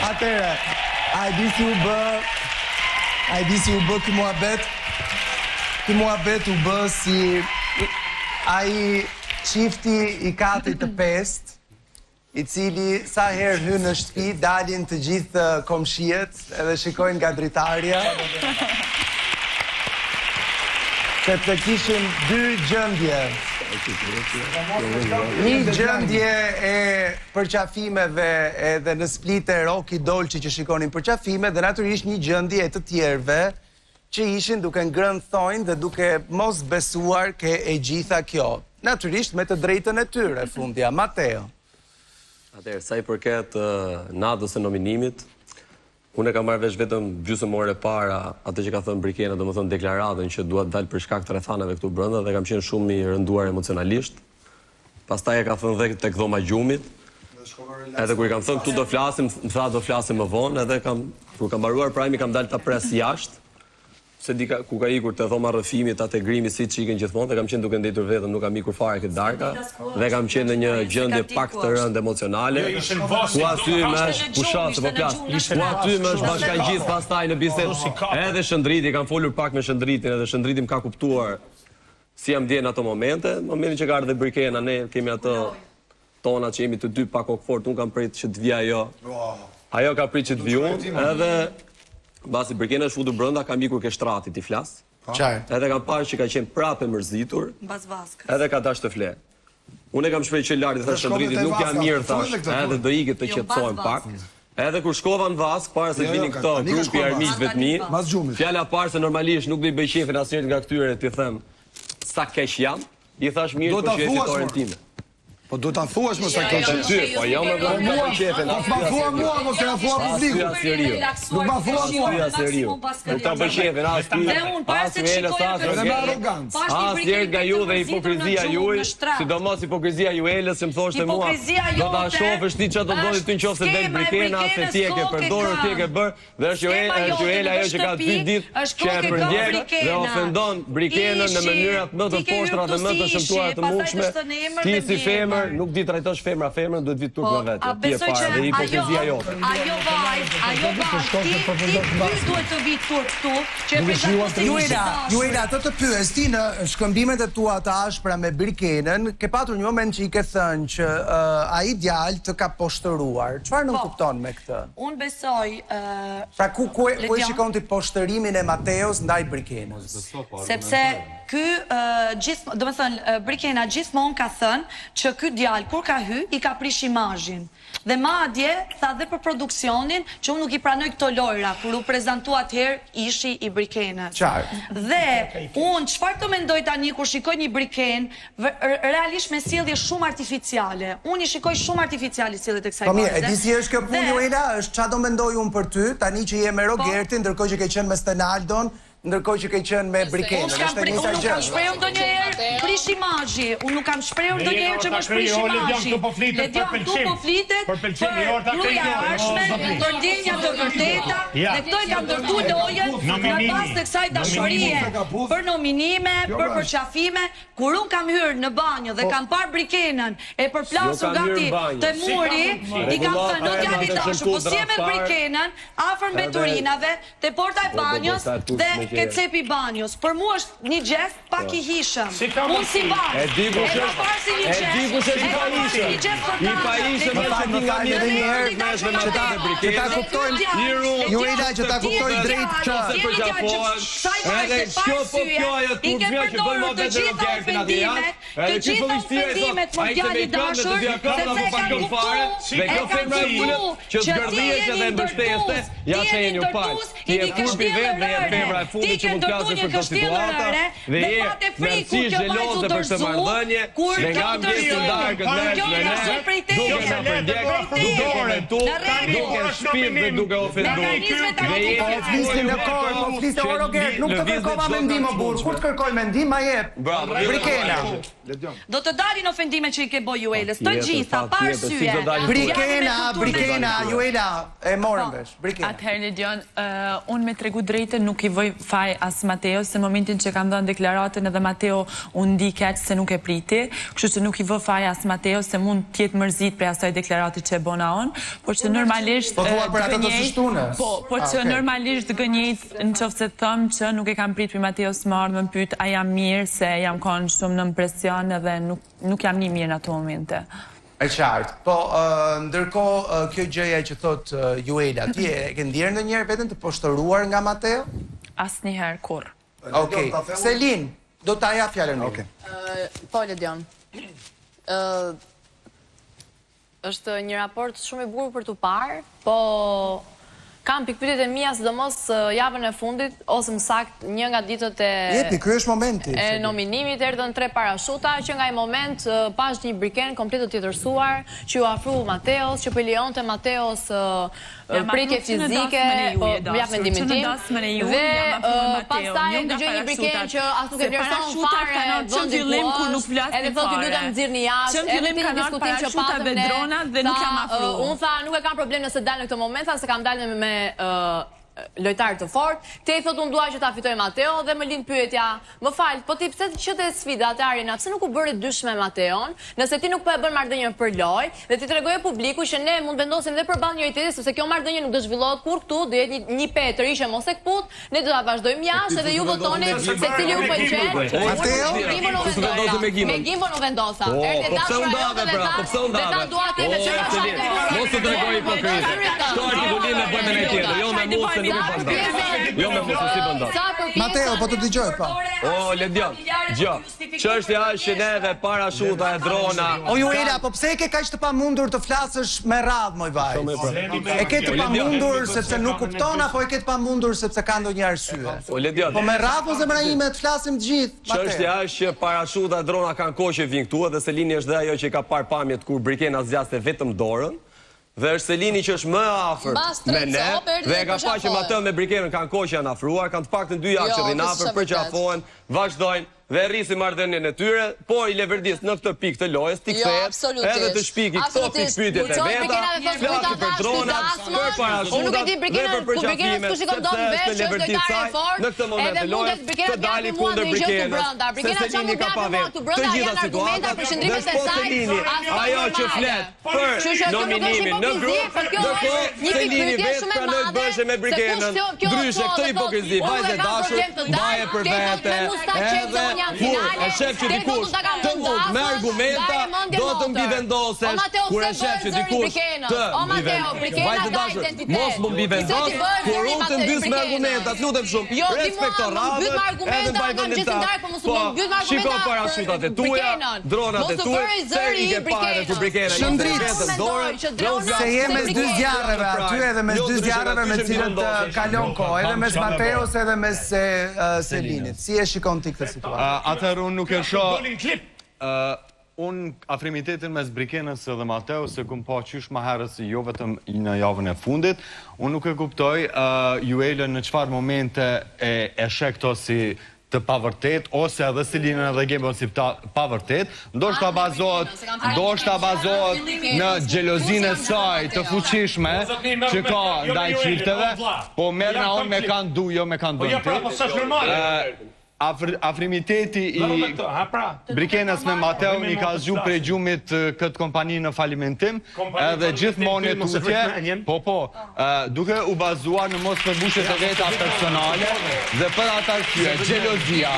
Atëre, a e di si u bë ky muhabet u bë si ai çifti i katit të pest, i cili sa herë hyn në shtëpi, dalin të gjithë komshiet edhe shikojnë nga dritarja. Sepse kishin dy gjendje. Një gjendje e përqafimeve edhe në Split e Roki Dolçi që shikonin përqafime dhe natyrisht një gjendje e të tjerëve që ishin duke ngrënë thonjë dhe duke mos besuar ke e gjitha kjo. Natyrisht me të drejtën e tyre, Fundja. Mateo. Atëherë, sa i përket natës së nominimit, unë e kam marrë vesh vetëm gjysmë ore para atë që ka thënë Brikena, domethënë deklaratën që duhet dalë për shkak të rrethanave këtu brenda dhe kam qenë shumë i rënduar emocionalisht. Pastaj e ka thënë dhe tek dhoma gjumit. Edhe kur i kam thënë këtu do flasim, më tha do flasim më vonë, edhe kur kam mbaruar prajmi kam dalë ta pres jashtë. Se di ku ka ikur të dhoma rrëfimit, atë grimi si që iken gjithmonë, dhe kam qenë duke ndetur vetëm, nuk kam ikur fare këtë darka, dhe kam qenë në një gjendje pak të rëndë emocionale, ku aty më është pushat, po plas, ku aty më është bashkangjith pastaj në bisedë, edhe Shëndriti, kam folur pak me Shëndritin, edhe Shëndriti më ka kuptuar si jam ndjen ato momente, momentin që ka ardhe Brikena, ne kemi ato tona që jemi të dy pak okfort, unë kam prit që të vija ajo ka prit që të vijun, edhe basi Brikena është futur brenda, kam ikur ke shtrati ti flas. Edhe kam parë që ka qenë prapë mërzitur. Edhe ka dash të fle. Unë kam shpreh që lart thash Shëndritit nuk jam mirë thash, edhe do ikët të qetësohem pak. Edhe kur shkova në Vask para se të vinin këto grupi armiqve të mi, fjala parë se normalisht nuk do i bëj qefin asnjërit nga këtyre ti them sa keq jam, i thash mirë po që je fitoren time. Po do ta thuash më sa keq. Po jo më vjen mua qefin. Ma thua mua, mos e thua publikut. Nuk ma thua mua. Nuk ta bëj qefin as ti. As vjen sa asnjëherë nga ju dhe hipokrizia juaj, sidomos hipokrizia juelës që më thoshte mua. Do ta shohësh ti çfarë do ndodhi ty nëse del Brikena, se ti e ke përdorur, ti e ke bër, dhe është Joela ajo që ka 2 ditë që e përndjek dhe ofendon Brikenën në mënyra më të poshtra dhe më të shëmtuara të mundshme. Ti si femër nuk di trajtosh femra femrën, duhet vit turp nga vetë. Ti e para dhe hipokrizia jote. Ajo vaj, ti duhet të vit turp këtu, që e prezantosh. Juela, ato të pyes ti në shkëmbimet e tua të ashpra me Brikenën, ke patur një moment që i ke thënë që ai djalë të ka poshtëruar. Çfarë nuk kupton me këtë? Unë besoj pra ku e shikon ti poshtërimin e Mateos ndaj Brikenës? Sepse ky domethënë Brikena gjithmonë ka thënë që ky djalë kur ka hy i ka prish imazhin. Dhe madje tha dhe për produksionin që unë nuk i pranoj këto lojra kur u prezantua atëherë ishi i Brikenës. Dhe unë çfarë të mendoj tani kur shikoj një Brikenë realisht me sjellje shumë artificiale. Unë i shikoj shumë artificiale sjelljet e kësaj baze. Po mirë, e di si është kjo punë Joela, është çfarë do mendoj unë për ty tani që je me Rogertin, ndërkohë që ke qenë me Stenaldon, ndërkohë që ke qenë me Brikenën, është e njëjta gjë. Unë kam shprehur ndonjëherë prish imazhi, unë nuk kam shprehur ndonjëherë që më prish imazhi. Ledion këtu po flitet për gruaja arshme, për ndjenja të vërteta, dhe këto i kam ndërtuar lojën në bazë të kësaj dashurie për nominime, për përqafime. Kur unë kam hyrë në banjo dhe kam parë Brikenën e përplasur gati të muri, i kam thënë, "O djali dashur, po si je me Brikenën afër mbeturinave te porta e banjos dhe ke cepi banjos." Për mua është një gest pak i hishëm. Unë si banë. E di ku është një gest i paishëm është një nga mirë dhe njëherë me është me Mateo dhe Brikena. Që ta kuptojmë, Joela, që ta kuptoj drejt qose për gjafohen, edhe shko po kjo ajo të urgjë që bëjmë më vetë Rogertin atë janë, edhe që pëllishtirë e thot, a i se me i këmë dhe të dhja këmë dhe po pak këmë fare, dhe kjo femra e ullët që të gërdhjeshe dhe mbështeste, ja që e një palë. Ti e kurbi vetë dhe e femra e fundit që mund klasë për të situata, dhe je mërësi zhelose për të mardhënje, dhe nga më gjithë të darkët me duke në përndjek, duke komentu, duke shpim dhe duke ofendu. Dhe je nuk të kërkova mendim o burë, kur të kërkoj mendim, ma jep Brikena. Do të dalin ofendime që i ke boj Juelës, të gjitha, pa arsye. Brikena, Juela, e morën vesh, Brikena. Atëherë Ledion, unë me tregu drejtën nuk i voj faj as Mateo, se momentin që kam dhënë deklaratën edhe Mateo unë ndi keq se nuk e priti, kështu që nuk i vë faj as Mateo se mund t'jetë mërzit për asaj deklaratit që e bona unë, por që normalisht normalisht gënjejt në qoftë se thëmë që nuk e kam prit për Mateo së më ardhë më pyet a jam mirë, se jam konë shumë në presion edhe nuk jam një mirë në ato momente. E qartë, po ndërko kjo gjëja që thot Juela, ti e ke ndjerë në njerë vetën të poshtëruar nga Mateo? As njëherë, kur. Okej, Selin, do t'aja fjallën një. Po, Ledion. Është një raport shumë i bukur për t'u parë, po kam pikpyetjet e mia sidomos javën e fundit, ose më saktë një nga ditët ky është momenti. E nominimit erdhën 3 parashuta, që nga ai moment pash një briken komplet të tjetërsuar, që u afru Mateos, që po lejonte Mateos prekje fizike, jap mendimin tim. Dhe pastaj dëgjoj një briken që as nuk e vlerëson fare vendin ku edhe thotë lutem nxirrni jashtë, edhe një diskutim që patëm dhe nuk jam afruar. Unë tha nuk e kam problem nëse dal në këtë moment, tha se kam dalë me lojtarë të fort, te i thot unë duaj që ta fitoj Mateo dhe më lind pyetja, më fal, po ti pse që te sfida te Arena, pse nuk u bëri dysh me Mateon, nëse ti nuk po e bën marrëdhënien për lojë dhe ti tregoje publiku që ne mund vendosim edhe përballë njëri tjetrit, sepse kjo marrëdhënie nuk do zhvillohet kur këtu, do jetë një petër ishe mos e kput, ne do ta vazhdojmë jashtë dhe ju votoni se cili ju pëlqen. Mateo, me Gimbon u vendosa. Po pse u ndave pra, po pse u ndave? Mos të tregoj hipokritë. Shto artikullin e bëjmë me tjetër, jo me mua. Jo me mos si bëndat. Mateo, po të dëgjoj, po. O, Ledion, çështja është që neve parashuta e drona. O, Juela, po pse e ke kaq të pamundur të flasësh me radhë, moj vaj? E ke të pamundur sepse nuk kupton, apo e ke të pamundur sepse ka ndonjë arsye? O, Ledion. Po me radhë, zemra ime, të flasim të gjithë, Mateo. Çështja është që parashuta e drona kanë kohë që vinë këtu, edhe Selini është dhe ajo që ka parë pamjet kur Brikena zgjaste vetëm dorën. Dhe është Selini që është më afërt me ne, dhe e ka pa që Mateo me Brikenën kanë kohë që janë afruar, kanë të paktën 2 javë që rrin afër, përqafohen, vazhdojnë dhe rrisin marrëdhënien e tyre, po i levërdis në këtë pikë të lojës, ti kthehet, edhe të shpiki këto pikpyetjet e veta, flasi për dronat, për parashutat dhe për përqafimet, sepse është në levërdis saj, në këtë moment të lojës, të dali kundër Brikenës, se Selini ka pa vetë të gjitha situatat, dhe s'po Selini, ajo që flet për nominimin në grup, ndërkohë Selini vetë pranoi të bëshe me Brikenën, ndryshe këtë hipokrizi, vajzë dashur, mbaje për vete, edhe kur e shef që dikush të mund me argumenta do të mbi vendoses, kur e shef që dikush të mbi vendoses, vajzë dashur, mos më mbi vendos, kur unë të mbys me argumenta, të lutem shumë, respekto radhën, edhe mbaj vendin ta, po shiko parashutat e tuja, dronat e tuja, se i ke pare kur Brikena i vetëm dorën, se je mes 2 zjarreve aty edhe mes 2 zjarreve me cilët kalon kohë, edhe mes Mateos edhe mes Selinit. Si e shikon ti këtë situatë? Atëherë unë nuk e shoh. Unë afrimitetin mes Brikenës dhe Mateos se kum pa qysh më herët jo vetëm në javën e fundit. Unë nuk e kuptoj Juelën në çfarë momente e sheh këto si të pavërtet, ose edhe Selina dhe Gimbon si pavërtet, ndoshta bazohet në xhelozinë e saj të fuqishme që ka ndaj çifteve, po merr na unë me kanë du, jo me kanë bën. Afrimiteti i Brikenës me Mateo i ka zgju prej gjumit këtë kompani në falimentim, edhe gjithmonë tutje, duke u bazuar në mos përbushjet e veta personale, dhe për ata arsye, xhelozia.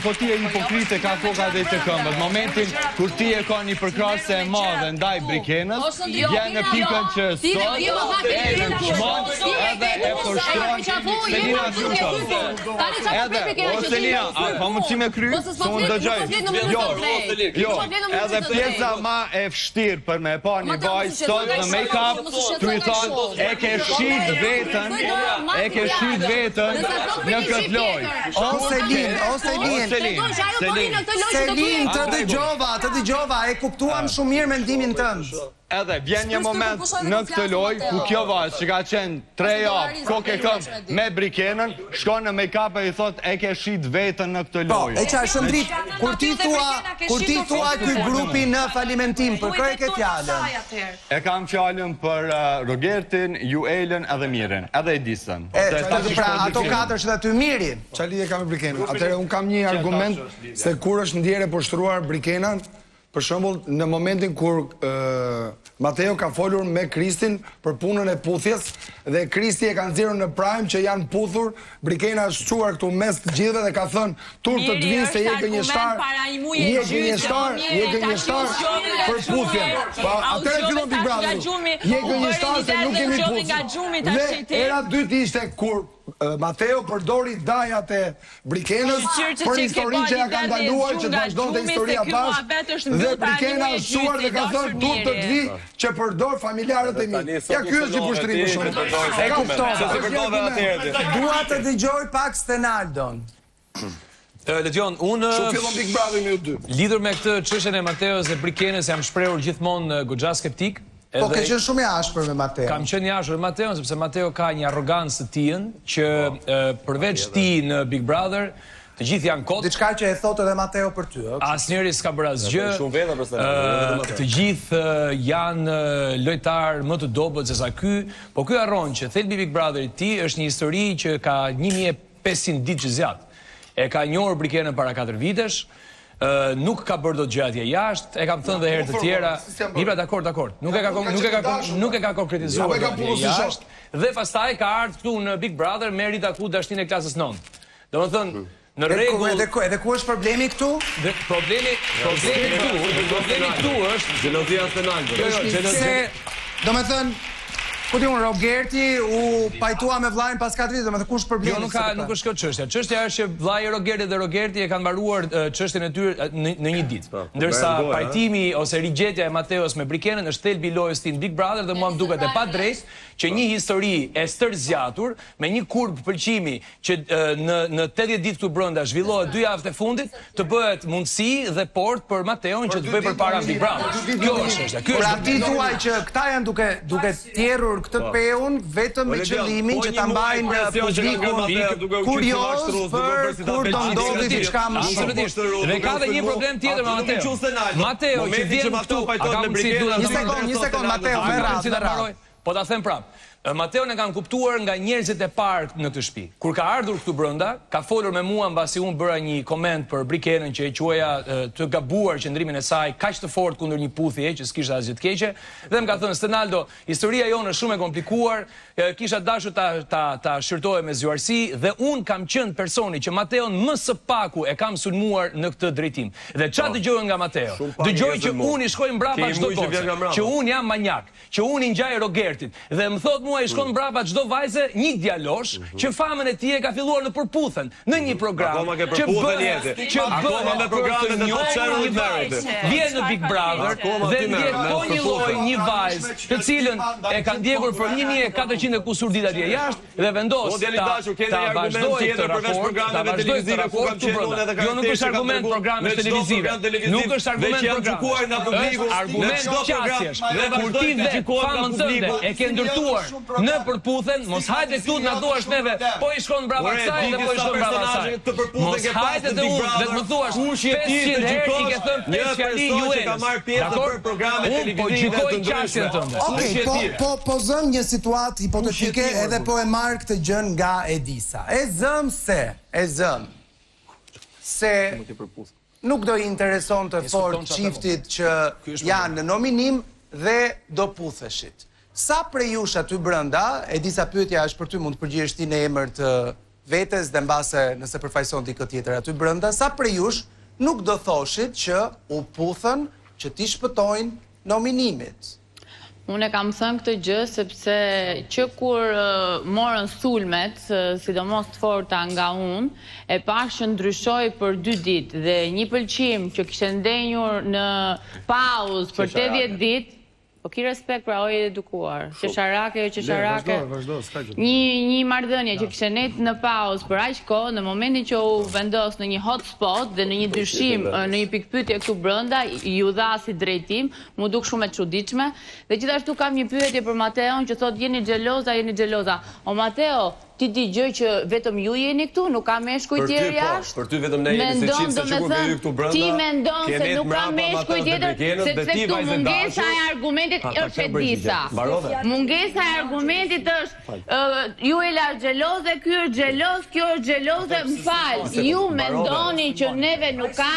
Po ti e hipokrite ka koka dhe të këmbët. Momentin kur ti e ka një përkrahje e madhe ndaj Brikenës, vjen në pikën që sot e çmon edhe e poshtron Selina Gjukov. O Selina, pa mund që me kry, se unë dëgjoj. Jo, edhe pjesa ma e fështirë për me pa një vaj sot në make-up, të i thonë, e ke shqit vetën në këtë loj. O Selin, të dëgjova, e kuptuam shumë mirë mendimin tëndë. Edhe vjen një moment në këtë loj ku kjo vajzë që ka qenë 3 javë kokë e këmbë me Brikenën, shkon në make-up e i thot e ke ke shit vetën në këtë Po, lojë. e qa, Shëndrit, kur ti thua ky grupi në falimentim, për kërë e ke fjallën? E kam fjallën për Rogertin, Juelën edhe Miren, edhe Edisën. Pra, ato 4 që dhe ty Mirin. Qa lidhje kam me Brikenën? Atëre, unë kam një argument se kur është ndjere poshtruar Brikenan, për shembull, në momentin kur Mateo ka folur me Kristin për punën e puthjes dhe Kristi e ka nxjerrur në prime që janë puthur, Brikena është çuar këtu mes të gjithëve dhe ka thënë tur të vi se je gënjeshtar. Je gënjeshtar për puthjen. Po atëherë fillon Big Brother. Je gënjeshtar se nuk kemi puthje. Dhe era dytë ishte kur Mateo përdori dajat e Brikenës për historinë që ja ka ndaluar që të vazhdonte historia pas dhe Brikena është shuar dhe ka thënë tur të vi që përdor familjarët e mi. Ja ky është një pushtrim më shumë. E kuptova. Dua të dëgjoj pak Stenaldon. Ledion, unë lidhur me këtë çështjen e Mateos dhe Brikenës jam shprehur gjithmonë goxha skeptik. Po ke qenë shumë i ashpër me Mateo. Kam qenë i ashpër me Mateo, sepse Mateo ka një arrogancë të tijën, që përveç ti në Big Brother, të gjithë janë kot. Diçka që e thotë edhe Mateo për ty, ëh? Asnjëri s'ka bërë asgjë. Të gjithë janë lojtar më të dobët se sa ky, po ky harron që thelbi Big Brother i tij është një histori që ka 1500 ditë që zjat. E ka njohur Brikenën para 4 vitesh. Nuk ka bërë dot gjatje jashtë, e kam thënë dhe herë të tjera. Pra, dakord. Nuk e ka konkretizuar jashtë. Dhe pastaj ka ardhur këtu në Big Brother me Rita Ku dashnin e klasës 9. Domethënë, në rregull. Edhe ku është problemi këtu? Problemi këtu është xhelozia Stenaldon. Domethënë, ku di unë, Rogerti u pajtua me vllajin pas 4 vite, domethënë kush problemi? Jo, nuk është kjo çështja. Çështja është që vllai Rogerti dhe Rogerti e kanë mbaruar çështjen e tyre në një ditë. Ndërsa pajtimi ose rigjetja e Mateos me Brikenën është thelbi i lojës tin Big Brother dhe mua më duket e padrejtë që një histori e stërzgjatur me një kurb pëlqimi që në 80 ditë këtu brenda zhvillohet 2 javë të fundit të bëhet mundësi dhe port për Mateon që të bëjë përpara Big Brother. Kjo është çështja. Pra ti thuaj që këta janë duke thjerrur këtë peun vetëm me qëllimin që ta mbajnë publikun kurioz për kur do ndodhi diçka më shumë. Dhe ka dhe një problem tjetër me Mateo. Mateo që vjen këtu, një sekond Mateo, me radhë. Po ta them prap. Mateo e kam kuptuar nga njerëzit e parë në këtë shtëpi. Kur ka ardhur këtu brenda, ka folur me mua mbasi unë bëra një koment për Brikenën që e quaja të gabuar qëndrimin e saj kaq të fortë kundër një puthje që s'kishte asgjë të keqe, dhe më ka thënë Stenaldo, historia jonë është shumë e komplikuar, kisha dashur ta shqyrtoje me zgjuarsi dhe unë kam qenë personi që Mateon më së paku e kam sulmuar në këtë drejtim. Dhe çfarë dëgjoj nga Mateo? Dëgjoj që unë i shkoj mbrapa çdo kohë, që unë jam manjak, që unë i ngjaj Rogertit dhe më thot i shkon mbrapa çdo vajze një djalosh që famën e tij e ka filluar në përputhen në një program që bëhet me programet e Bachelor Merit. Vjen në Big Brother dhe ndjek po një lloj një vajzë të cilën e ka ndjekur për 1400 kusur ditë atje jashtë dhe vendos ta vazhdojë këtë raport, ta vazhdojë këtë raport këtu brenda. Jo, nuk është argument programesh televizive. Nuk është argument program nga publiku, argument qasjesh. Dhe kur ti dhe famën tënde e ke ndërtuar në përputhen, mos hajde këtu na thuash neve, po i shkon brapa kësaj dhe po i shkon brapa asaj. Mos hajde të unë, vetë më thuash 500 herë i ke thënë 5 fjali Juelës. Dakor? Po gjykoj qasjen tënde. Okej, po zëm një situatë hipotetike edhe po e marr këtë gjën nga Edisa. E zëm se nuk do i intereson të fort çiftit që janë në nominim dhe do putheshit. Sa prej jush aty brenda, Edisa pyetja është për ty, mund të përgjigjesh ti në emër të vetes dhe mbase nëse përfaqëson dikë tjetër aty brenda, sa prej jush nuk do thoshit që u puthën që ti shpëtojnë nominimit? Unë e kam thënë këtë gjë sepse që kur morën sulmet, sidomos të forta nga unë, e pak që ndryshoj për 2 ditë dhe një pëlqim që kishte ndenjur në pauzë për 80 ditë. Po ki respekt pra ojë edukuar, qesharake, një marrëdhënie që kishte net në pauzë për aq kohë, në momentin që u vendos në një hotspot dhe në një dyshim, në një pikpyetje këtu brenda, ju dha si drejtim, mu duk shumë e çuditshme. Dhe gjithashtu kam një pyetje për Mateon që thotë jeni xheloza. O Mateo, ti digjoj që vetëm ju jeni këtu, nuk ka meshkuj tjerë jashtë. Për ty vetëm ne jemi si qifë se që kur ke ju këtu brënda. Ti mendon se nuk ka meshkuj tjetër, sepse këtu mungesa e argumentit është e disa. Mungesa e argumentit është ju e la xheloze, ky është xheloz, kjo është xheloze, më fal. Ju mendoni që neve nuk ka,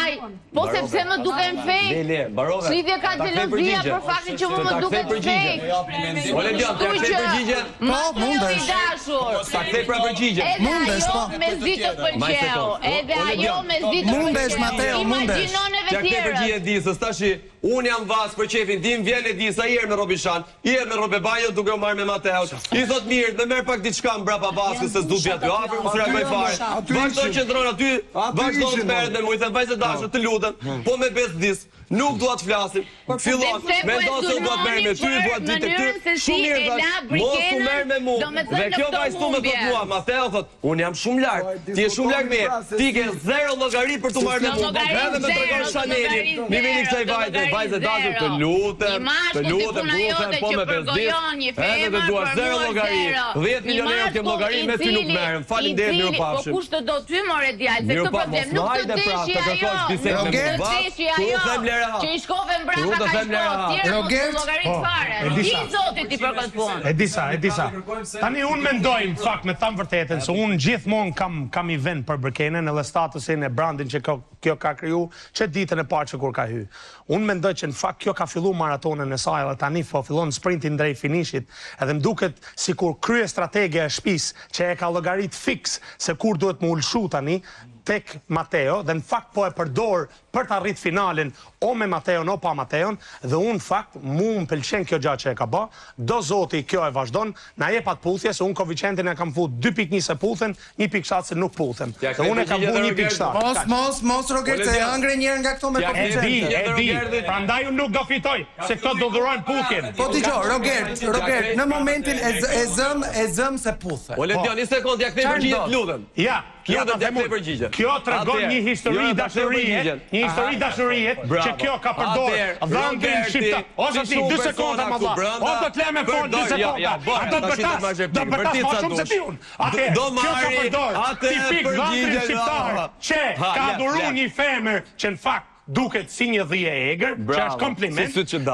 po sepse më duken fake. Lidhje ka xhelozia për faktin që më duket fake. Ole Dion, ta kthej përgjigje? Po, mundesh. Ta kthej pra përgjigje. Mundesh, po. Me zi të pëlqeu. Edhe ajo me zi të pëlqeu. Mundesh, Mateo, mundesh. Imagjinoneve Ta kthej përgjigje Edisës, tashi unë jam vas për qefin tim, vjen Edisa, i erë me Robishan, i erë me Robe Banjo duke u marrë me Mateo. I thot mirë, me merr pak diçka mbrapa baskës se s'du aty afër, mos reagoj fare. Vazhdo qëndron aty, vazhdo të merret me mua, i thënë vajzë dashur, të lutem, po me bezdis. Nuk dua të flasim. Fillon, mendon se dua të merrem me ty, dua të ditë ty. Shumë mirë tash. Mos u merr me mua. Dhe kjo vajzë tu më thot mua, Mateo thot, un jam shumë larg. Ti je shumë larg me. Ti ke 0 llogari për të marrë me mua. Edhe më tregon Chanelin. Mi vini kësaj vajze, vajzë dashur, të lutem, bufen, po me bezdis. Edhe të dua 0 llogari. 10 milionë euro ke llogari me ty nuk merrem. Faleminderit, mirupafshim. Po kush të do ty more djalë, se këtë problem nuk të deshi ajo. Që i shkove mbrapa ka shkove, tjerë mos të llogarit fare. Ti zotit i për këtë punë. Edisa. Tani unë mendoj, në fakt, me thamë vërtetën, se unë gjithmonë kam i vend për Bërkenën edhe statusin e brandin që kjo ka kriju, që ditën e parë që kur ka hy. Unë mendoj që në fakt kjo ka fillu maratonën e saj, dhe tani fillon sprintin drejt finishit, edhe më duket si kur krye stratege e shtëpis që e ka llogarit fix se kur duhet më ulshu tani, tek Mateo, dhe në fakt po e përdor për të arrit finalin o me Mateon o pa Mateon, dhe unë fakt mu më pëlqen kjo gjatë që e ka ba, do zoti kjo e vazhdon, na jepat puthje, se unë koeficientin e kam fut 2.1 se puthen, 1.7 se nuk puthen. Dhe unë e kam fut 1.7. Mos Roger, se angre njërë nga këto me koeficientin. E di, prandaj unë nuk do fitoj, se këto do dhurojnë puthjen. Po t'i gjo, Roger, në momentin e zëm se puthe. Ole Dion, një sekund, ja kthej përgjigje të lutem. Ja, kjo tregon një histori dashurie, që kjo ka përdor dhëndrin shqiptar. Ose ti 2 sekonda më dha. O do të lëmë fort 2 sekonda. Do të bërtas më shumë se ti unë. Atë kjo ka përdor tipik dhëndrin shqiptar, që ka dhuru një femër që në fakt duket si një dhije egër, që është kompliment,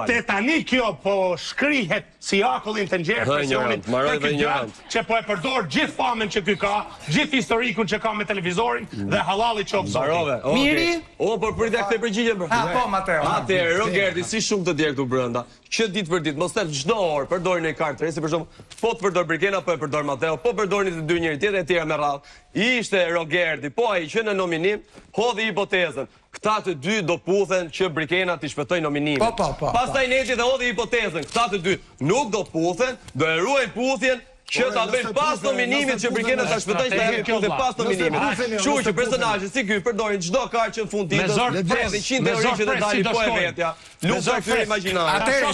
te tani kjo po shkrihet si akullin të nxjerë presionit për këtë gjatë, që po e përdor gjithë famen që ky ka, gjithë historikun që ka me televizorin, dhe halali qofë zotin. Miri? O, por përritja këte përgjigje bërë. Po, Mateo. Atëherë, Rogerti, si shumë të djerë këtu brënda, që ditë për ditë, mos të çdo orë, përdorin e kartë, si për shumë, po të përdor Bërkena, po e përdor Mateo, po përdorin të dy njëri tjetër e tjera me radhë. Ishte Rogerti, po ai që në nominim, hodhi hipotezën. Këta të dy do puthen që Bërkena t'i shpëtoj nominimin. Po. Pastaj Neti dhe hodhi hipotezën, këta të dy nuk do puthen, do e ruajnë puthjen, që ta bëjnë pas nominimit që Bërkena t'a shpëtoj që ta jemi puthjen pas nominimit. Shuq që personazhe si ky përdorin çdo kartë që në fund ditës, edhe 100 euro që të dalin po e vetja. Nuk do të imagjinoj. Atëherë,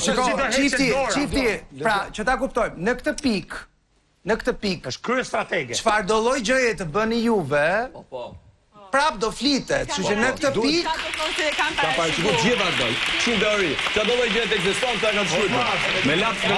çifti, pra, që ta kuptojmë, në këtë pikë është krye stratege. Çfarë do lloj gjëje të bëni juve? Prap do flitet, kështu që në këtë pikë ka paraqituar gjithë ato. 100 euro. Çdo lloj gjë të ekziston ta kanë shkruar. Me laps me